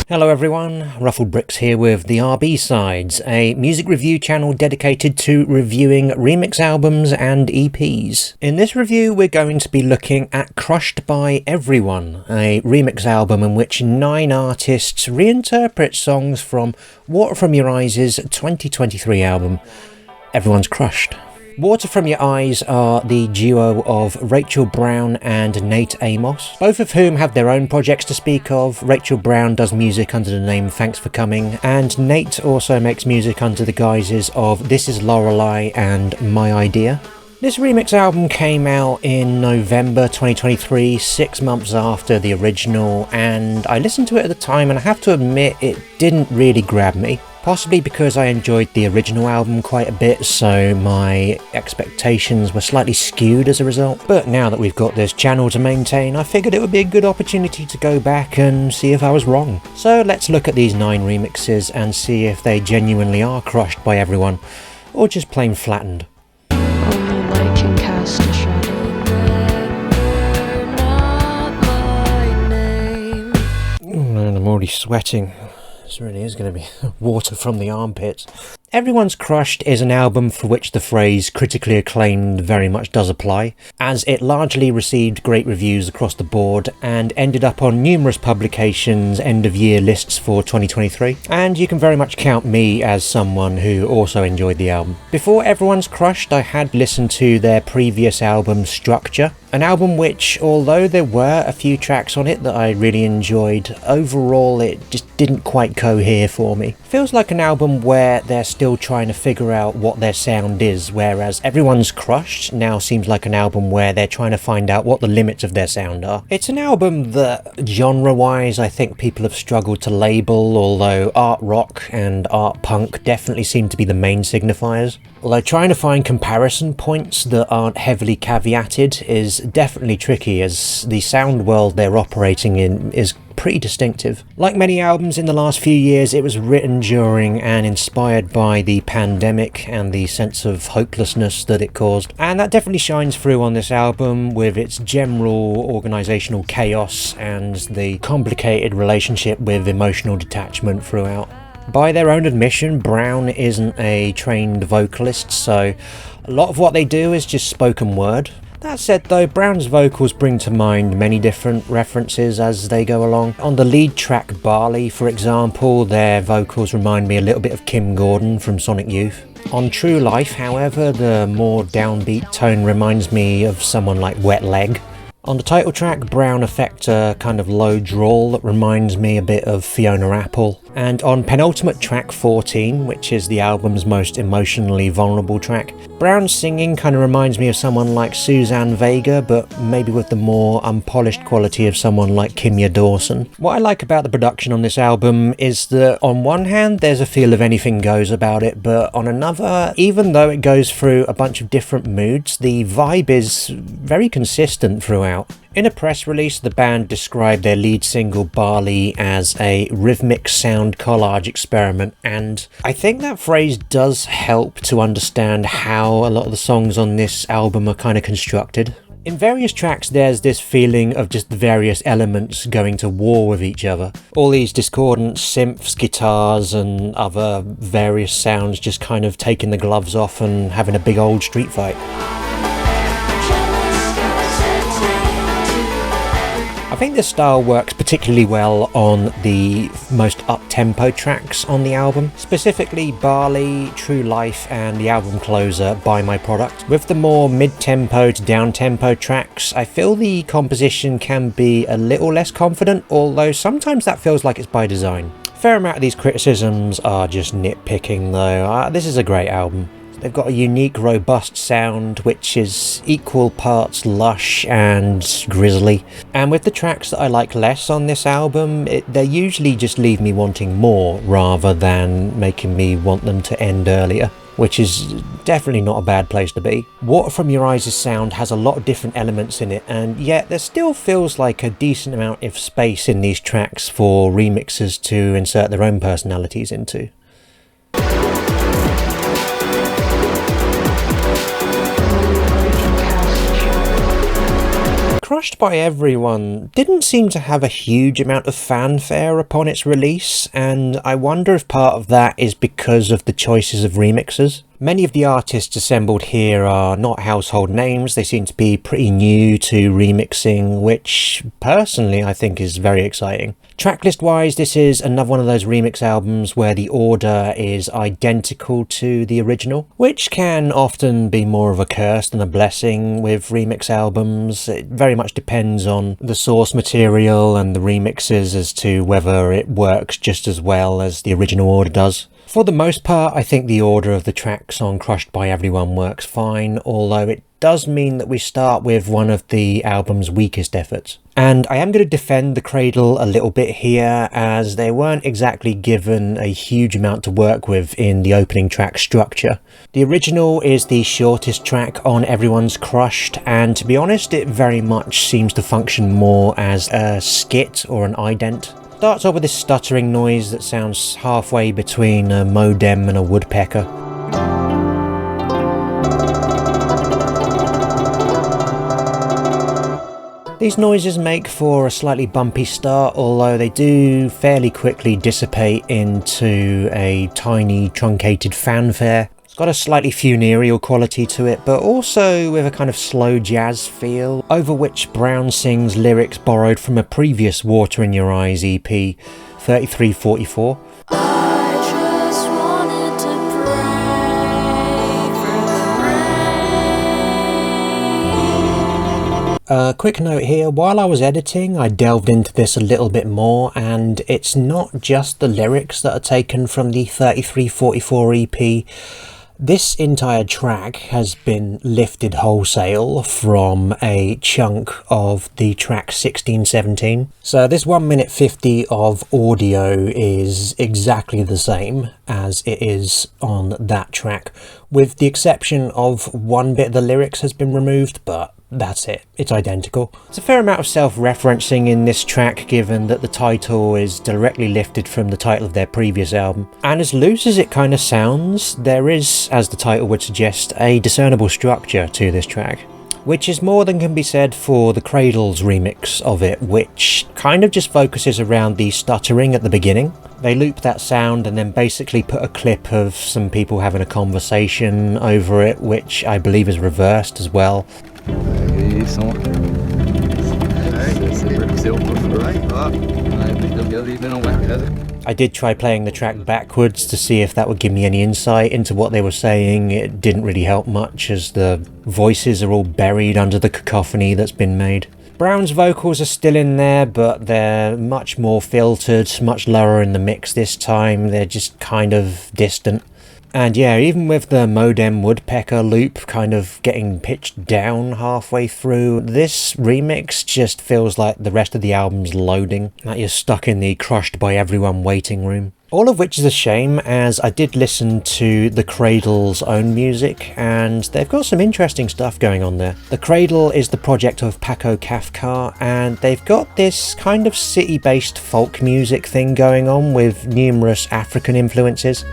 Hello everyone, Ruffled Bricks here with the RB Sides, a music review channel dedicated to reviewing remix albums and EPs. In this review we're going to be looking at Crushed by Everyone, a remix album in which 9 artists reinterpret songs from Water From Your Eyes' 2023 album, Everyone's Crushed. Water From Your Eyes are the duo of Rachel Brown and Nate Amos, both of whom have their own projects to speak of. Rachel Brown does music under the name Thanks For Coming, and Nate also makes music under the guises of This Is Lorelei and My Idea. This remix album came out in November 2023, 6 months after the original, and I listened to it at the time and I have to admit it didn't really grab me. Possibly because I enjoyed the original album quite a bit, so my expectations were slightly skewed as a result. But now that we've got this channel to maintain, I figured it would be a good opportunity to go back and see if I was wrong. So let's look at these 9 remixes and see if they genuinely are crushed by everyone, or just plain flattened. Only light can cast a shadow. And I'm already sweating. This really is going to be water from the armpits. Everyone's Crushed is an album for which the phrase critically acclaimed very much does apply, as it largely received great reviews across the board and ended up on numerous publications' end-of-year lists for 2023, and you can very much count me as someone who also enjoyed the album. Before Everyone's Crushed, I had listened to their previous album Structure, an album which, although there were a few tracks on it that I really enjoyed, overall it just didn't quite cohere for me. Feels like an album where they're still trying to figure out what their sound is, whereas Everyone's Crushed now seems like an album where they're trying to find out what the limits of their sound are. It's an album that, genre-wise, I think people have struggled to label, although art rock and art punk definitely seem to be the main signifiers. Although trying to find comparison points that aren't heavily caveated is definitely tricky, as the sound world they're operating in is pretty distinctive. Like many albums in the last few years, it was written during and inspired by the pandemic and the sense of hopelessness that it caused, and that definitely shines through on this album with its general organisational chaos and the complicated relationship with emotional detachment throughout. By their own admission, Brown isn't a trained vocalist, so a lot of what they do is just spoken word. That said though, Brown's vocals bring to mind many different references as they go along. On the lead track Barley, for example, their vocals remind me a little bit of Kim Gordon from Sonic Youth. On True Life, however, the more downbeat tone reminds me of someone like Wet Leg. On the title track, Brown affect a kind of low drawl that reminds me a bit of Fiona Apple. And on penultimate track 14, which is the album's most emotionally vulnerable track, Brown's singing kind of reminds me of someone like Suzanne Vega, but maybe with the more unpolished quality of someone like Kimya Dawson. What I like about the production on this album is that on one hand there's a feel of anything goes about it, but on another, even though it goes through a bunch of different moods, the vibe is very consistent throughout. In a press release, the band described their lead single Barley as a rhythmic sound collage experiment, and I think that phrase does help to understand how a lot of the songs on this album are kind of constructed. In various tracks there's this feeling of just the various elements going to war with each other. All these discordant synths, guitars and other various sounds just kind of taking the gloves off and having a big old street fight. I think this style works particularly well on the most up-tempo tracks on the album, specifically Barley, True Life and the album closer, Buy My Product. With the more mid-tempo to down-tempo tracks, I feel the composition can be a little less confident, although sometimes that feels like it's by design. A fair amount of these criticisms are just nitpicking though. This is a great album. They've got a unique, robust sound which is equal parts lush and grisly. And with the tracks that I like less on this album, they usually just leave me wanting more rather than making me want them to end earlier, which is definitely not a bad place to be. Water From Your Eyes' sound has a lot of different elements in it, and yet there still feels like a decent amount of space in these tracks for remixers to insert their own personalities into. Crushed by Everyone didn't seem to have a huge amount of fanfare upon its release, and I wonder if part of that is because of the choices of remixers. Many of the artists assembled here are not household names. They seem to be pretty new to remixing, which personally I think is very exciting. Tracklist wise, this is another one of those remix albums where the order is identical to the original, which can often be more of a curse than a blessing with remix albums. It very much depends on the source material and the remixes as to whether it works just as well as the original order does. For the most part, I think the order of the tracks on Crushed by Everyone works fine, although it does mean that we start with one of the album's weakest efforts. And I am going to defend the Cradle a little bit here, as they weren't exactly given a huge amount to work with in the opening track structure. The original is the shortest track on Everyone's Crushed, and to be honest, it very much seems to function more as a skit or an ident. Starts off with this stuttering noise that sounds halfway between a modem and a woodpecker. These noises make for a slightly bumpy start, although they do fairly quickly dissipate into a tiny truncated fanfare. It's got a slightly funereal quality to it, but also with a kind of slow jazz feel, over which Brown sings lyrics borrowed from a previous Water in Your Eyes EP, 3344. Quick note here, while I was editing I delved into this a little bit more, and it's not just the lyrics that are taken from the 3344 EP. This entire track has been lifted wholesale from a chunk of the track 1617. So this 1 minute 50 of audio is exactly the same as it is on that track, with the exception of one bit of the lyrics has been removed, but that's it. It's identical. There's a fair amount of self-referencing in this track, given that the title is directly lifted from the title of their previous album. And as loose as it kind of sounds, there is, as the title would suggest, a discernible structure to this track, which is more than can be said for the Cradle's remix of it, which kind of just focuses around the stuttering at the beginning. They loop that sound and then basically put a clip of some people having a conversation over it, which I believe is reversed as well. I did try playing the track backwards to see if that would give me any insight into what they were saying. It didn't really help much, as the voices are all buried under the cacophony that's been made. Brown's vocals are still in there, but they're much more filtered, much lower in the mix this time. They're just kind of distant. And yeah, even with the modem woodpecker loop kind of getting pitched down halfway through, this remix just feels like the rest of the album's loading, like you're stuck in the Crushed by Everyone waiting room. All of which is a shame, as I did listen to the Cradle's own music, and they've got some interesting stuff going on there. The Cradle is the project of Paco Kafka, and they've got this kind of city-based folk music thing going on with numerous African influences.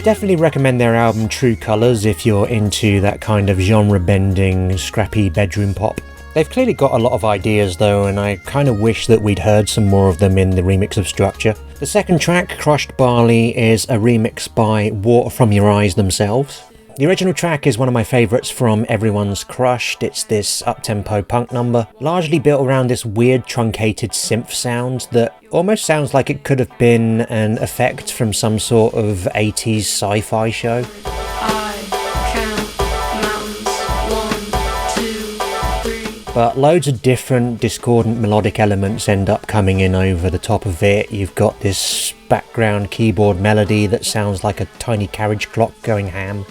Definitely recommend their album True Colours if you're into that kind of genre-bending, scrappy bedroom pop. They've clearly got a lot of ideas though, and I kind of wish that we'd heard some more of them in the remix of Structure. The second track, Crushed Barley, is a remix by Water From Your Eyes themselves. The original track is one of my favourites from Everyone's Crushed. It's this up-tempo punk number, largely built around this weird truncated synth sound that almost sounds like it could have been an effect from some sort of 80s sci-fi show. But loads of different discordant melodic elements end up coming in over the top of it. You've got this background keyboard melody that sounds like a tiny carriage clock going ham.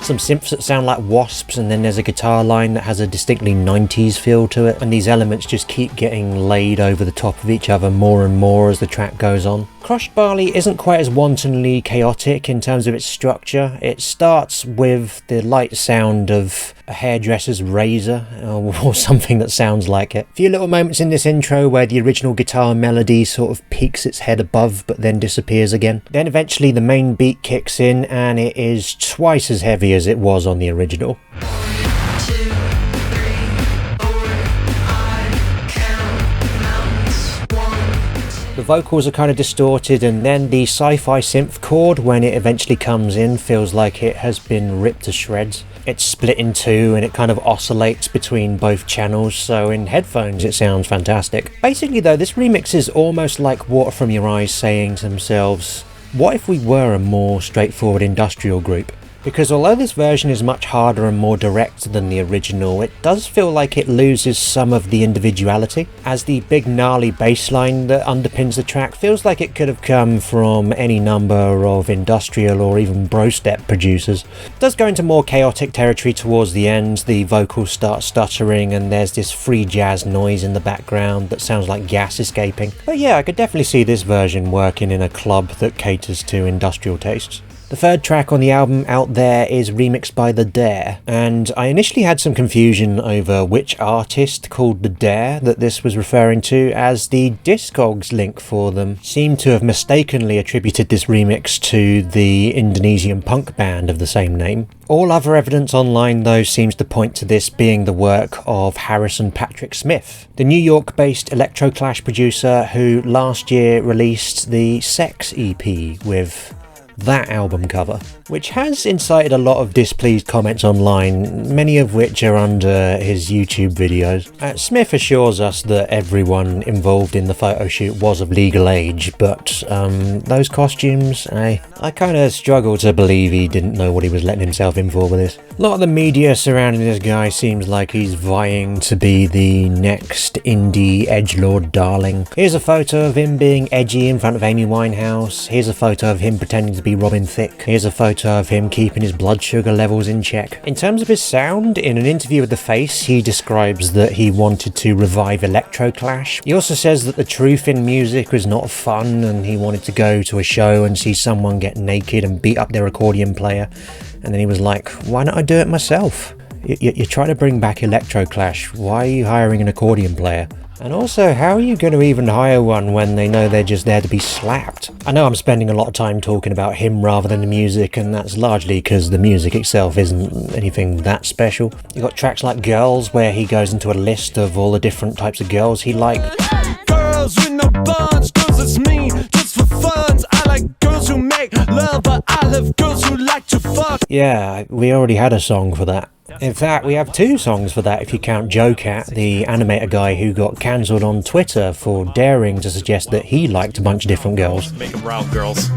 Some synths that sound like wasps, and then there's a guitar line that has a distinctly 90s feel to it, and these elements just keep getting laid over the top of each other more and more as the track goes on. Crushed Barley isn't quite as wantonly chaotic in terms of its structure. It starts with the light sound of a hairdresser's razor, or something that sounds like it. A few little moments in this intro where the original guitar melody sort of peeks its head above but then disappears again. Then eventually the main beat kicks in and it is twice as heavy as it was on the original. The vocals are kind of distorted, and then the sci-fi synth chord, when it eventually comes in, feels like it has been ripped to shreds. It's split in two and it kind of oscillates between both channels, so in headphones it sounds fantastic. Basically though, this remix is almost like Water From Your Eyes saying to themselves, what if we were a more straightforward industrial group? Because although this version is much harder and more direct than the original, it does feel like it loses some of the individuality, as the big gnarly bass line that underpins the track feels like it could have come from any number of industrial or even brostep producers. It does go into more chaotic territory towards the end, the vocals start stuttering and there's this free jazz noise in the background that sounds like gas escaping. But yeah, I could definitely see this version working in a club that caters to industrial tastes. The third track on the album, Out There, is remixed by The Dare, and I initially had some confusion over which artist called The Dare that this was referring to, as the Discogs link for them seemed to have mistakenly attributed this remix to the Indonesian punk band of the same name. All other evidence online though seems to point to this being the work of Harrison Patrick Smith, the New York-based electroclash producer who last year released the Sex EP with that album cover, which has incited a lot of displeased comments online, many of which are under his YouTube videos. Smith assures us that everyone involved in the photo shoot was of legal age, but those costumes, I kind of struggle to believe he didn't know what he was letting himself in for with this. A lot of the media surrounding this guy seems like he's vying to be the next indie edgelord darling. Here's a photo of him being edgy in front of Amy Winehouse. Here's a photo of him pretending to be Robin Thicke. Here's a photo of him keeping his blood sugar levels in check. In terms of his sound, in an interview with The Face, he describes that he wanted to revive electroclash. He also says that the truth in music was not fun and he wanted to go to a show and see someone get naked and beat up their accordion player. And then he was like, why not I do it myself? You're trying to bring back electroclash. Why are you hiring an accordion player? And also, how are you going to even hire one when they know they're just there to be slapped? I know I'm spending a lot of time talking about him rather than the music, and that's largely because the music itself isn't anything that special. You've got tracks like Girls, where he goes into a list of all the different types of girls he liked. Girls with no buns, girls that's me, just for fun. I like girls who make love, but I love girls who like to fuck. Yeah, we already had a song for that. In fact, we have two songs for that if you count Jute Gyte, the animator guy who got cancelled on Twitter for daring to suggest that he liked a bunch of different girls. Make them round girls.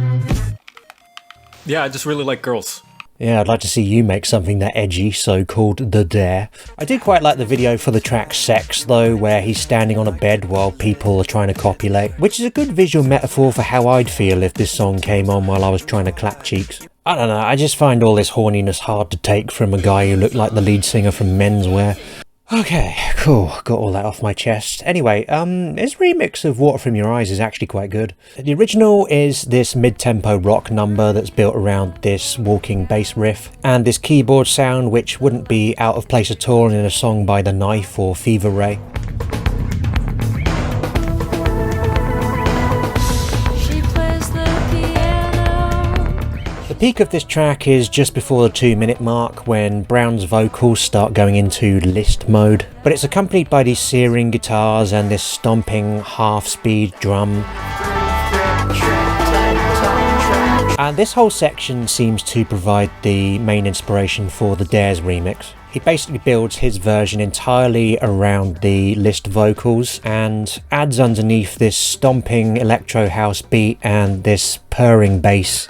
Yeah, I just really like girls. Yeah, I'd like to see you make something that edgy, so-called The Dare. I did quite like the video for the track Sex, though, where he's standing on a bed while people are trying to copulate, which is a good visual metaphor for how I'd feel if this song came on while I was trying to clap cheeks. I don't know, I just find all this horniness hard to take from a guy who looked like the lead singer from Menswear. Okay, cool, got all that off my chest. Anyway, his remix of Water From Your Eyes is actually quite good. The original is this mid-tempo rock number that's built around this walking bass riff, and this keyboard sound which wouldn't be out of place at all in a song by The Knife or Fever Ray. The peak of this track is just before the 2-minute mark when Brown's vocals start going into list mode, but it's accompanied by these searing guitars and this stomping half-speed drum. And this whole section seems to provide the main inspiration for the Dare's remix. He basically builds his version entirely around the list vocals and adds underneath this stomping electro house beat and this purring bass.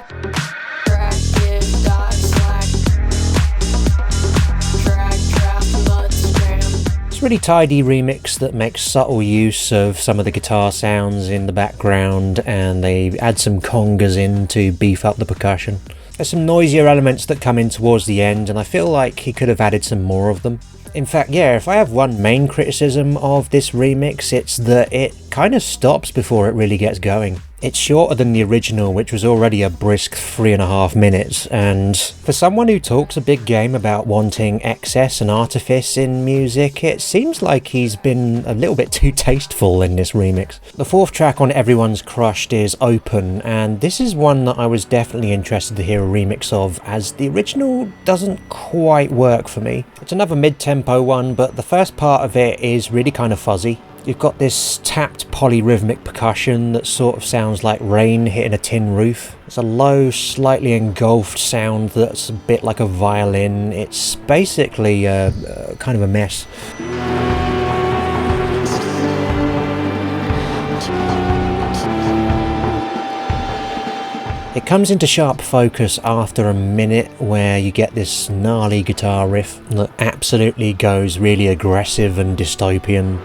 Really tidy remix that makes subtle use of some of the guitar sounds in the background, and they add some congas in to beef up the percussion. There's some noisier elements that come in towards the end, and I feel like he could have added some more of them. In fact, yeah, if I have one main criticism of this remix, it's that it kind of stops before it really gets going. It's shorter than the original, which was already a brisk 3.5 minutes, and for someone who talks a big game about wanting excess and artifice in music, it seems like he's been a little bit too tasteful in this remix. The fourth track on Everyone's Crushed is Open, and this is one that I was definitely interested to hear a remix of, as the original doesn't quite work for me. It's another mid-tempo one, but the first part of it is really kind of fuzzy. You've got this tapped polyrhythmic percussion that sort of sounds like rain hitting a tin roof. It's a low, slightly engulfed sound that's a bit like a violin. It's basically kind of a mess. It comes into sharp focus after a minute, where you get this gnarly guitar riff that absolutely goes really aggressive and dystopian.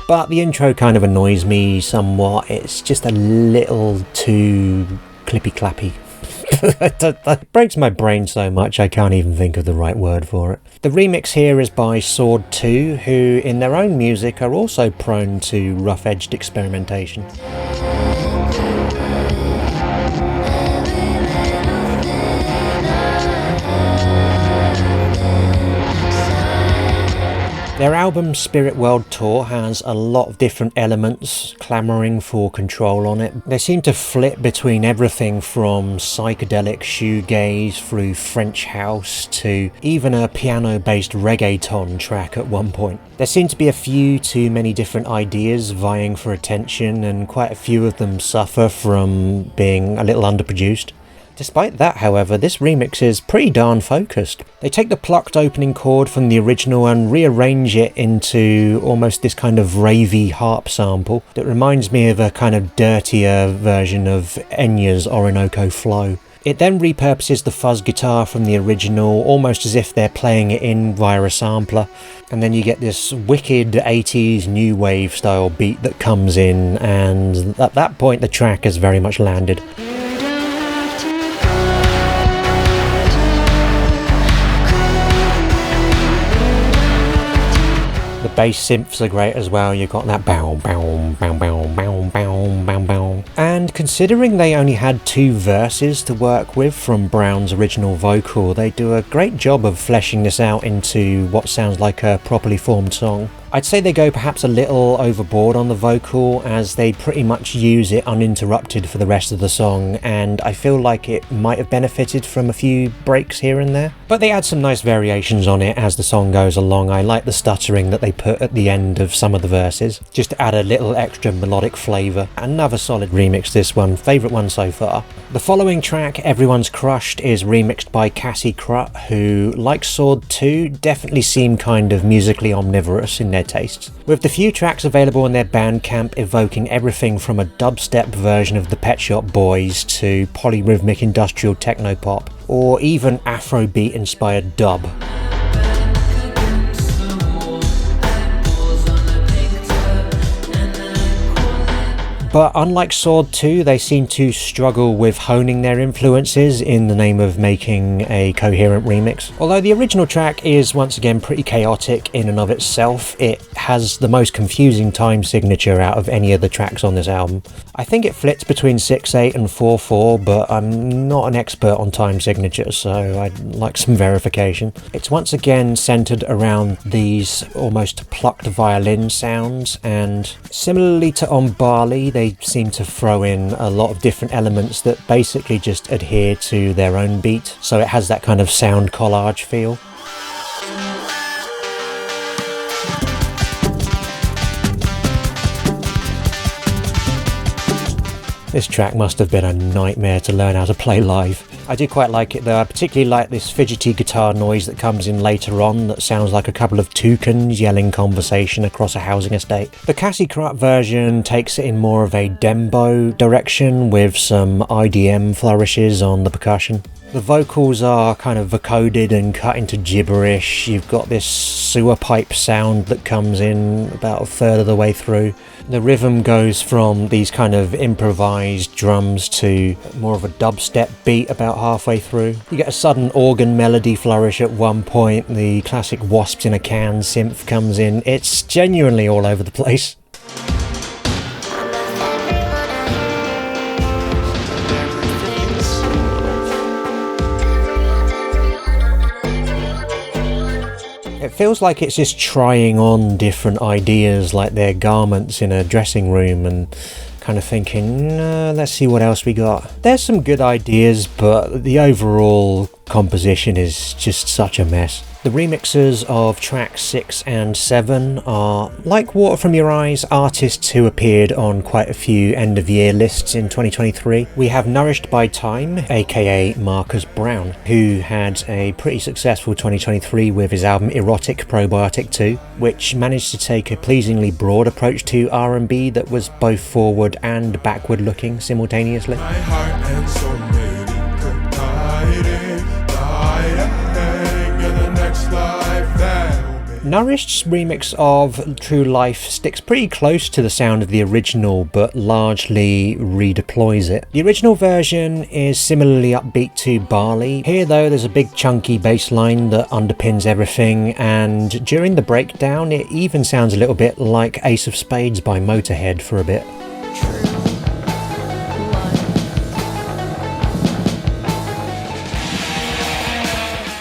But the intro kind of annoys me somewhat. It's just a little too clippy-clappy. It breaks my brain so much I can't even think of the right word for it. The remix here is by Sword 2, who in their own music are also prone to rough-edged experimentation. Their album Spirit World Tour has a lot of different elements clamouring for control on it. They seem to flip between everything from psychedelic shoegaze through French house to even a piano-based reggaeton track at one point. There seem to be a few too many different ideas vying for attention, and quite a few of them suffer from being a little underproduced. Despite that, however, this remix is pretty darn focused. They take the plucked opening chord from the original and rearrange it into almost this kind of ravey harp sample that reminds me of a kind of dirtier version of Enya's Orinoco Flow. It then repurposes the fuzz guitar from the original, almost as if they're playing it in via a sampler, and then you get this wicked 80s new wave style beat that comes in, and at that point the track has very much landed. The bass synths are great as well. You've got that bow, bow, bow, bow, bow, bow, bow, bow. And considering they only had 2 verses to work with from Brown's original vocal, they do a great job of fleshing this out into what sounds like a properly formed song. I'd say they go perhaps a little overboard on the vocal, as they pretty much use it uninterrupted for the rest of the song, and I feel like it might have benefited from a few breaks here and there. But they add some nice variations on it as the song goes along. I like the stuttering that they put at the end of some of the verses, just to add a little extra melodic flavour. Another solid remix, this one, favourite one so far. The following track, Everyone's Crushed, is remixed by Kassie Krut, who, like Sword 2, definitely seem kind of musically omnivorous in their tastes, with the few tracks available on their Bandcamp evoking everything from a dubstep version of the Pet Shop Boys to polyrhythmic industrial technopop, or even Afrobeat inspired dub. But unlike Sword 2, they seem to struggle with honing their influences in the name of making a coherent remix. Although the original track is once again pretty chaotic in and of itself, it has the most confusing time signature out of any of the tracks on this album. I think it flits between 6/8 and 4/4, but I'm not an expert on time signatures, so I'd like some verification. It's once again centered around these almost plucked violin sounds, and similarly to on Barley, they seem to throw in a lot of different elements that basically just adhere to their own beat, so it has that kind of sound collage feel. This track must have been a nightmare to learn how to play live. I do quite like it though. I particularly like this fidgety guitar noise that comes in later on that sounds like a couple of toucans yelling conversation across a housing estate. The Kassie Krut version takes it in more of a dembo direction with some IDM flourishes on the percussion. The vocals are kind of vocoded and cut into gibberish. You've got this sewer pipe sound that comes in about a third of the way through. The rhythm goes from these kind of improvised drums to more of a dubstep beat about halfway through. You get a sudden organ melody flourish at one point. The classic wasps in a can synth comes in. It's genuinely all over the place. It feels like it's just trying on different ideas like their garments in a dressing room and kind of thinking, let's see what else we got. There's some good ideas, but the overall composition is just such a mess. The remixers of tracks 6 and 7 are, like Water From Your Eyes, artists who appeared on quite a few end-of-year lists in 2023. We have Nourished By Time, aka Marcus Brown, who had a pretty successful 2023 with his album Erotic Probiotic 2, which managed to take a pleasingly broad approach to R&B that was both forward and backward looking simultaneously. My heart and soul maybe could hide it, hang in the next life that Nourished's remix of True Life sticks pretty close to the sound of the original, but largely redeploys it. The original version is similarly upbeat to Barley. Here though, there's a big chunky bass line that underpins everything, and during the breakdown it even sounds a little bit like Ace of Spades by Motorhead for a bit.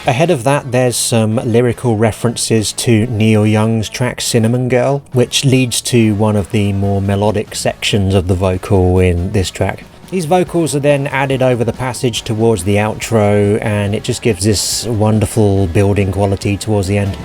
Ahead of that, there's some lyrical references to Neil Young's track Cinnamon Girl, which leads to one of the more melodic sections of the vocal in this track. These vocals are then added over the passage towards the outro, and it just gives this wonderful building quality towards the end.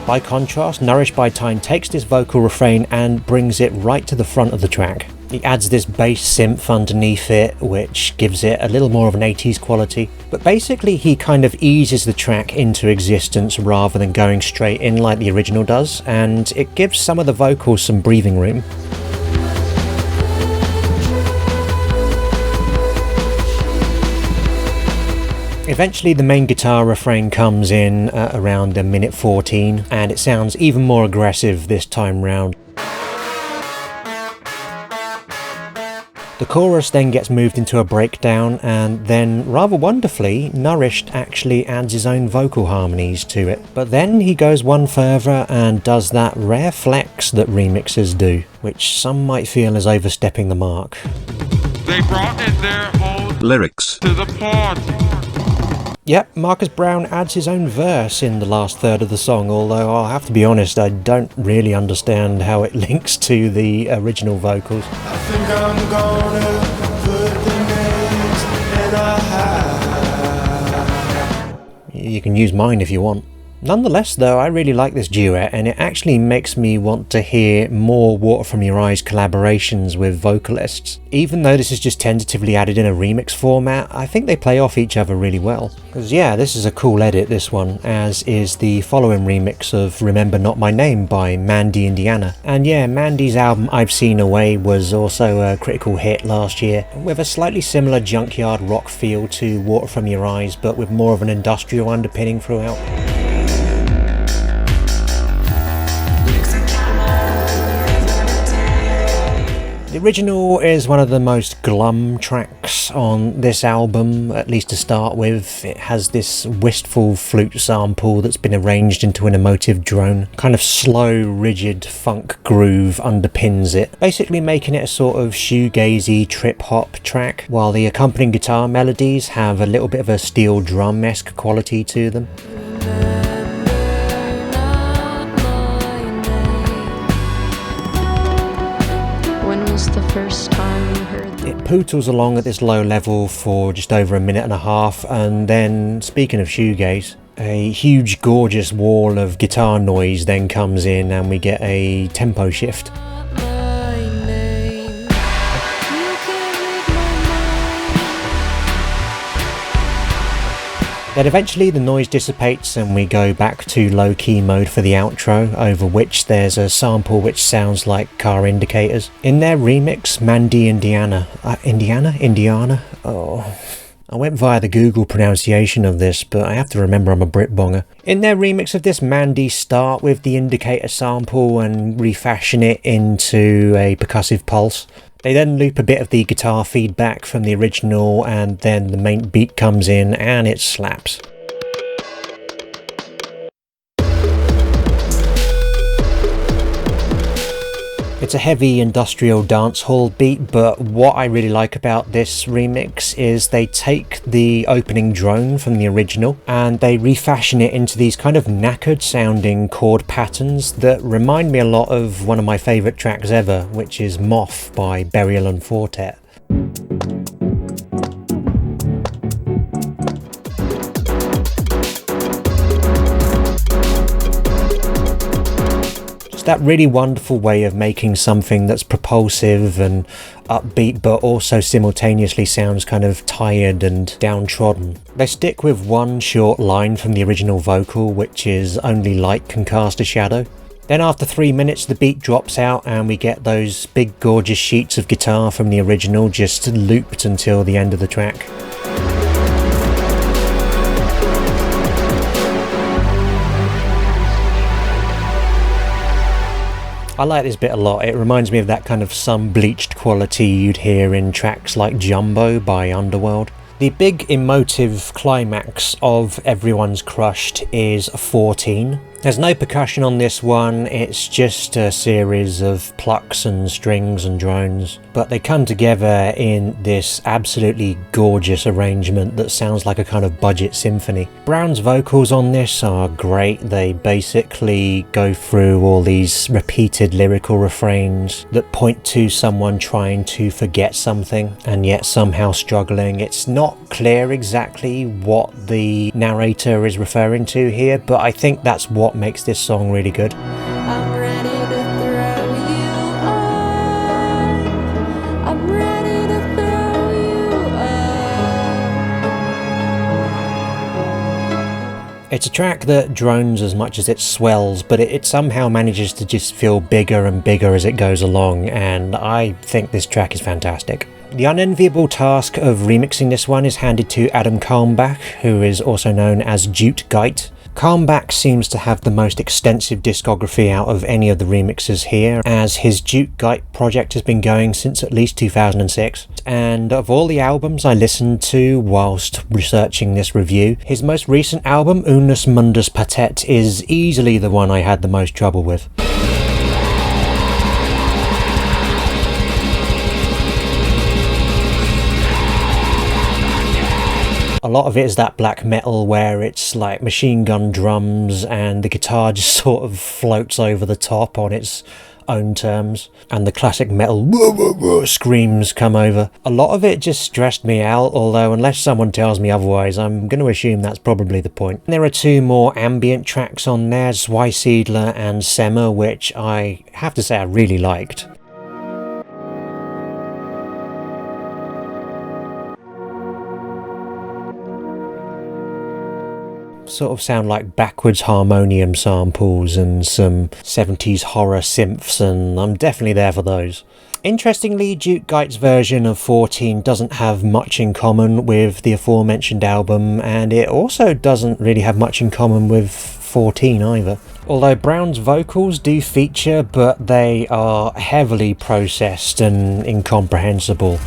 By contrast, Nourished By Time takes this vocal refrain and brings it right to the front of the track. He adds this bass synth underneath it, which gives it a little more of an 80s quality. But basically he kind of eases the track into existence rather than going straight in like the original does, and it gives some of the vocals some breathing room. Eventually the main guitar refrain comes in at around a minute 14, and it sounds even more aggressive this time round. The chorus then gets moved into a breakdown, and then, rather wonderfully, Nourished actually adds his own vocal harmonies to it. But then he goes one further and does that rare flex that remixers do, which some might feel is overstepping the mark. They brought in their own lyrics to the party. Yep, Marcus Brown adds his own verse in the last third of the song, although I'll have to be honest, I don't really understand how it links to the original vocals. I think I'm gonna put the names in a hat. You can use mine if you want. Nonetheless though, I really like this duet, and it actually makes me want to hear more Water From Your Eyes collaborations with vocalists. Even though this is just tentatively added in a remix format, I think they play off each other really well. Because yeah, this is a cool edit, this one, as is the following remix of Remember Not My Name by Mandy, Indiana. And yeah, Mandy's album I've Seen Away was also a critical hit last year, with a slightly similar junkyard rock feel to Water From Your Eyes, but with more of an industrial underpinning throughout. The original is one of the most glum tracks on this album, at least to start with. It has this wistful flute sample that's been arranged into an emotive drone. Kind of slow, rigid funk groove underpins it, basically making it a sort of shoegazy trip-hop track, while the accompanying guitar melodies have a little bit of a steel drum-esque quality to them. The first time you heard It pootles along at this low level for just over a minute and a half, and then, speaking of shoegaze, a huge gorgeous wall of guitar noise then comes in and we get a tempo shift. Then eventually the noise dissipates and we go back to low-key mode for the outro, over which there's a sample which sounds like car indicators. In their remix, Mandy Indiana. Oh, I went via the Google pronunciation of this, but I have to remember I'm a Brit-bonger. In their remix of this, Mandy start with the indicator sample and refashion it into a percussive pulse. They then loop a bit of the guitar feedback from the original, and then the main beat comes in and it slaps. It's a heavy industrial dancehall beat, but what I really like about this remix is they take the opening drone from the original and they refashion it into these kind of knackered sounding chord patterns that remind me a lot of one of my favourite tracks ever, which is Moth by Burial and Fortet. That really wonderful way of making something that's propulsive and upbeat but also simultaneously sounds kind of tired and downtrodden. They stick with one short line from the original vocal, which is "Only light can cast a shadow." Then after 3 minutes the beat drops out and we get those big gorgeous sheets of guitar from the original just looped until the end of the track. I like this bit a lot. It reminds me of that kind of sun-bleached quality you'd hear in tracks like Jumbo by Underworld. The big emotive climax of Everyone's Crushed is 14. There's no percussion on this one, it's just a series of plucks and strings and drones, but they come together in this absolutely gorgeous arrangement that sounds like a kind of budget symphony. Brown's vocals on this are great. They basically go through all these repeated lyrical refrains that point to someone trying to forget something and yet somehow struggling. It's not clear exactly what the narrator is referring to here, but I think that's what makes this song really good. I'm ready to throw you up. I'm ready to throw you up. It's a track that drones as much as it swells, but it somehow manages to just feel bigger and bigger as it goes along, and I think this track is fantastic. The unenviable task of remixing this one is handed to Adam Kalmbach, who is also known as Jute Gyte. Kalmbach seems to have the most extensive discography out of any of the remixers here, as his Jute Gyte project has been going since at least 2006. And of all the albums I listened to whilst researching this review, his most recent album, Unus Mundus Patet, is easily the one I had the most trouble with. A lot of it is that black metal where it's like machine gun drums and the guitar just sort of floats over the top on its own terms, and the classic metal whoa, whoa, whoa screams come over. A lot of it just stressed me out, although unless someone tells me otherwise, I'm going to assume that's probably the point. There are two more ambient tracks on there, Zweissiedler and Semmer, which I have to say I really liked. Sort of sound like backwards harmonium samples and some 70s horror synths, and I'm definitely there for those. Interestingly, Jute Gyte's version of 14 doesn't have much in common with the aforementioned album, and it also doesn't really have much in common with 14 either. Although Brown's vocals do feature, but they are heavily processed and incomprehensible.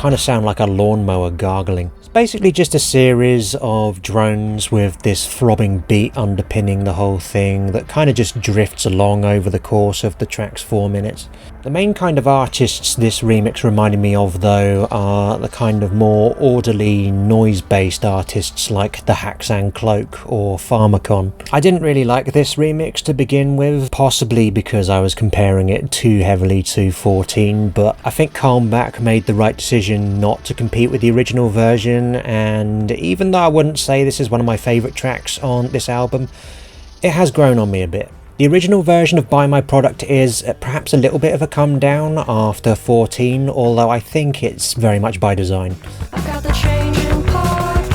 Kind of sound like a lawnmower gargling. It's basically just a series of drones with this throbbing beat underpinning the whole thing that kind of just drifts along over the course of the track's 4 minutes. The main kind of artists this remix reminded me of, though, are the kind of more orderly, noise-based artists like the Haxan Cloak or Pharmacon. I didn't really like this remix to begin with, possibly because I was comparing it too heavily to 14, but I think Kalmbach made the right decision not to compete with the original version, and even though I wouldn't say this is one of my favourite tracks on this album, it has grown on me a bit. The original version of Buy My Product is perhaps a little bit of a come down after 14, although I think it's very much by design. I've got the change in pocket.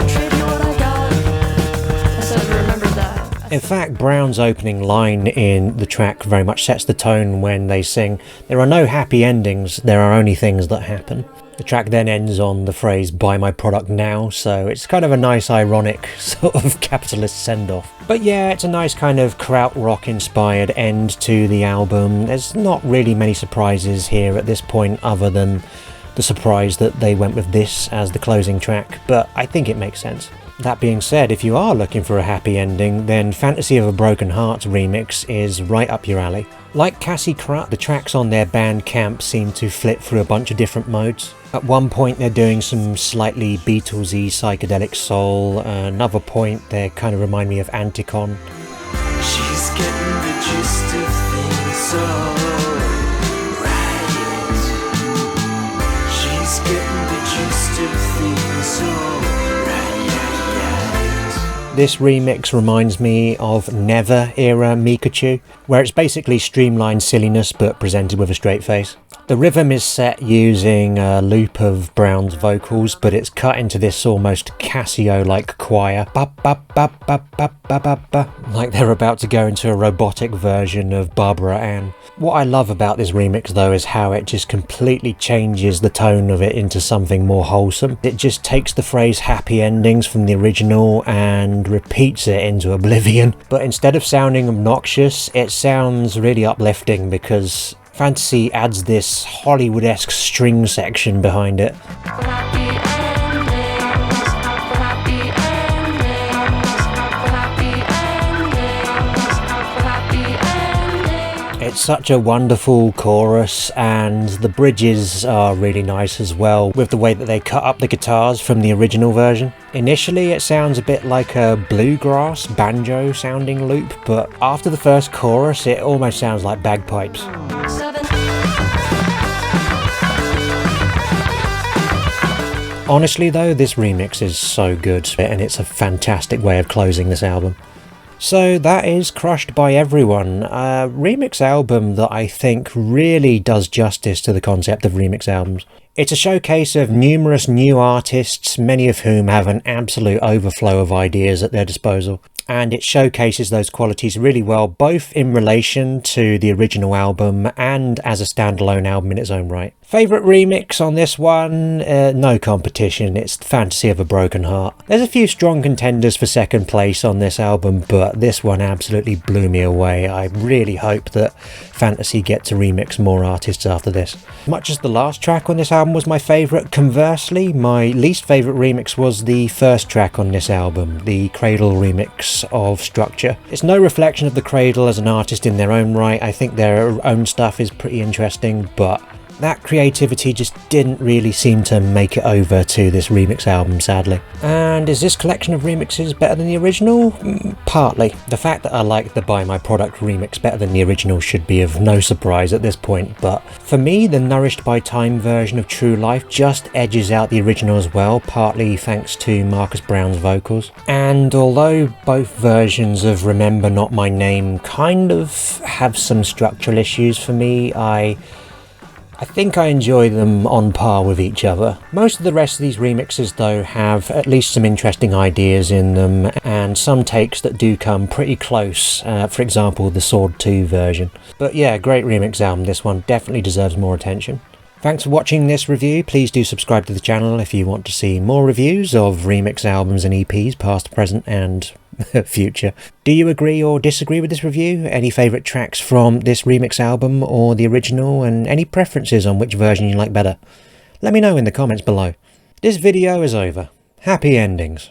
Trade you what I got. I said remember that. In fact, Brown's opening line in the track very much sets the tone when they sing, "There are no happy endings, there are only things that happen." The track then ends on the phrase "buy my product now," so it's kind of a nice ironic sort of capitalist send-off. But yeah, it's a nice kind of krautrock inspired end to the album. There's not really many surprises here at this point other than the surprise that they went with this as the closing track, but I think it makes sense. That being said, if you are looking for a happy ending, then Fantasy of a Broken Heart remix is right up your alley. Like Kassie Krut, the tracks on their Bandcamp seem to flip through a bunch of different modes. At one point they're doing some slightly Beatlesy psychedelic soul, another point they kind of remind me of Anticon. She's getting the gist of things alright. She's getting the gist of things alright. This remix reminds me of Never era Mikachu, where it's basically streamlined silliness but presented with a straight face. The rhythm is set using a loop of Brown's vocals, but it's cut into this almost Casio-like choir, ba ba ba ba ba ba ba ba, like they're about to go into a robotic version of Barbara Ann. What I love about this remix though is how it just completely changes the tone of it into something more wholesome. It just takes the phrase happy endings from the original and repeats it into oblivion. But instead of sounding obnoxious, it sounds really uplifting because Fantasy adds this Hollywood-esque string section behind it. It's such a wonderful chorus, and the bridges are really nice as well, with the way that they cut up the guitars from the original version. Initially it sounds a bit like a bluegrass banjo sounding loop, but after the first chorus it almost sounds like bagpipes. Honestly though, this remix is so good, and it's a fantastic way of closing this album. So that is Crushed by Everyone, a remix album that I think really does justice to the concept of remix albums. It's a showcase of numerous new artists, many of whom have an absolute overflow of ideas at their disposal. And it showcases those qualities really well, both in relation to the original album and as a standalone album in its own right. Favourite remix on this one? No competition, it's Fantasy of a Broken Heart. There's a few strong contenders for second place on this album, but this one absolutely blew me away. I really hope that Fantasy get to remix more artists after this. Much as the last track on this album was my favourite, conversely, my least favourite remix was the first track on this album, the Cradle remix of Structure. It's no reflection of the Cradle as an artist in their own right. I think their own stuff is pretty interesting, but that creativity just didn't really seem to make it over to this remix album, sadly. And is this collection of remixes better than the original? Partly. The fact that I like the Buy My Product remix better than the original should be of no surprise at this point, but for me the Nourished By Time version of True Life just edges out the original as well, partly thanks to Marcus Brown's vocals. And although both versions of Remember Not My Name kind of have some structural issues for me, I think I enjoy them on par with each other. Most of the rest of these remixes though have at least some interesting ideas in them, and some takes that do come pretty close, for example the Sword 2 version. But yeah, great remix album, this one definitely deserves more attention. Thanks for watching this review. Please do subscribe to the channel if you want to see more reviews of remix albums and EPs, past, present and future. Do you agree or disagree with this review? Any favourite tracks from this remix album or the original, and any preferences on which version you like better? Let me know in the comments below. This video is over. Happy endings.